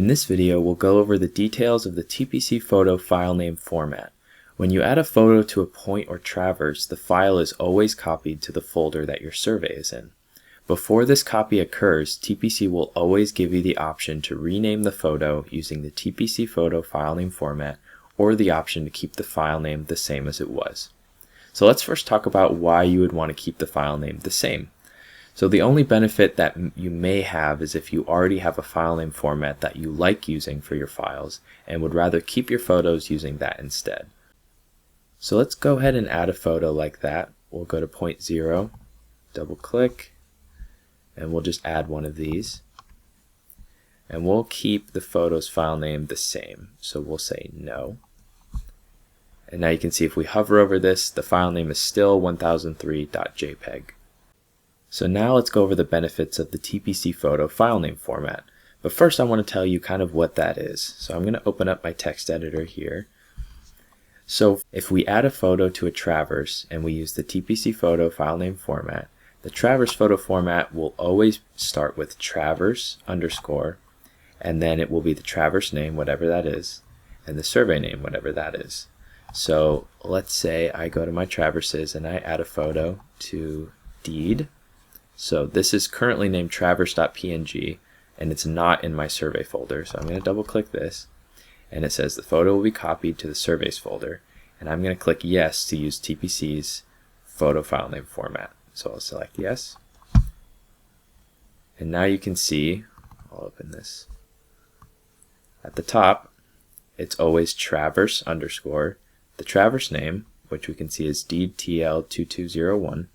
In this video, we'll go over the details of the TPC Photo Filename Format. When you add a photo to a point or traverse, the file is always copied to the folder that your survey is in. Before this copy occurs, TPC will always give you the option to rename the photo using the TPC Photo Filename Format, or the option to keep the file name the same as it was. So let's first talk about why you would want to keep the file name the same. So the only benefit that you may have is if you already have a file name format that you like using for your files and would rather keep your photos using that instead. So let's go ahead and add a photo like that. We'll go to point 0, double click, and we'll just add one of these. And we'll keep the photo's file name the same. So we'll say no. And now you can see if we hover over this, the file name is still 1003.jpg. So now let's go over the benefits of the TPC Photo Filename Format. But first I want to tell you kind of what that is. So I'm going to open up my text editor here. So if we add a photo to a traverse and we use the TPC Photo Filename Format, the traverse photo format will always start with traverse underscore, and then it will be the traverse name, whatever that is, and the survey name, whatever that is. So let's say I go to my traverses and I add a photo to deed. So this is currently named traverse.png and it's not in my survey folder. So I'm going to double click this and it says the photo will be copied to the surveys folder, and I'm going to click yes to use TPC's photo file name format. So I'll select yes. And now you can see, I'll open this. At the top, it's always traverse underscore, the traverse name, which we can see is deed TL2201,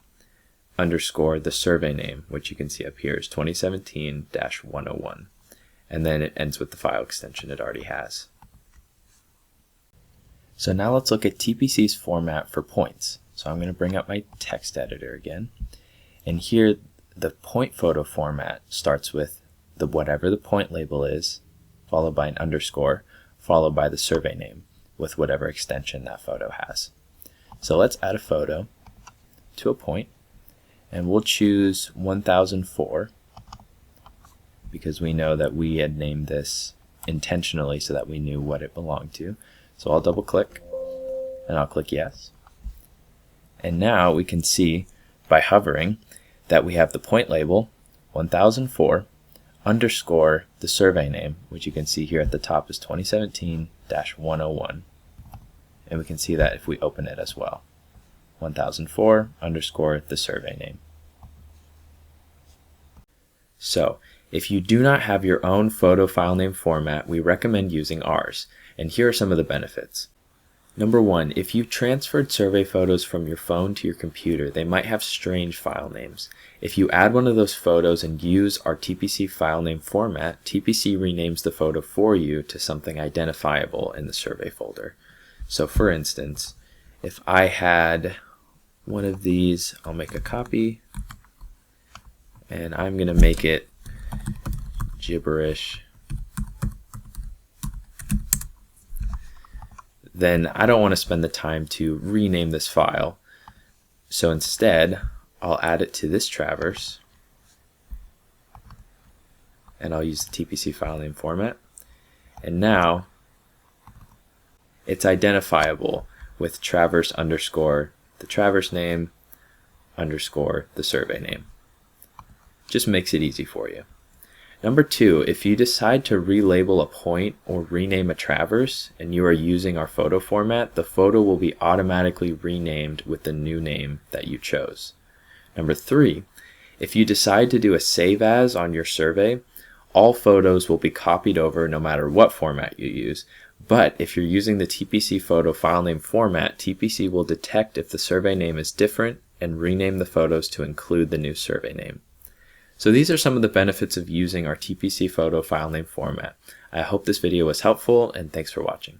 underscore the survey name, which you can see up here is 2017-101. And then it ends with the file extension it already has. So now let's look at TPC's format for points. So I'm going to bring up my text editor again. And here the point photo format starts with whatever the point label is, followed by an underscore, followed by the survey name with whatever extension that photo has. So let's add a photo to a point, and we'll choose 1004 because we know that we had named this intentionally so that we knew what it belonged to. So I'll double click and I'll click yes. And now we can see by hovering that we have the point label 1004 underscore the survey name, which you can see here at the top is 2017-101. And we can see that if we open it as well. 1004 underscore the survey name. So if you do not have your own photo file name format, we recommend using ours. And here are some of the benefits. Number one, if you've transferred survey photos from your phone to your computer, they might have strange file names. If you add one of those photos and use our TPC file name format, TPC renames the photo for you to something identifiable in the survey folder. So for instance, if I had one of these, I'll make a copy and I'm going to make it gibberish. Then I don't want to spend the time to rename this file. So instead, I'll add it to this traverse and I'll use the TPC file name format. And now it's identifiable with traverse underscore the traverse name underscore the survey name. Just makes it easy for you. Number two, if you decide to relabel a point or rename a traverse and you are using our photo format, the photo will be automatically renamed with the new name that you chose. Number three, if you decide to do a save as on your survey, all photos will be copied over no matter what format you use. But if you're using the TPC Photo Filename Format, TPC will detect if the survey name is different and rename the photos to include the new survey name. So these are some of the benefits of using our TPC Photo Filename Format. I hope this video was helpful, and thanks for watching.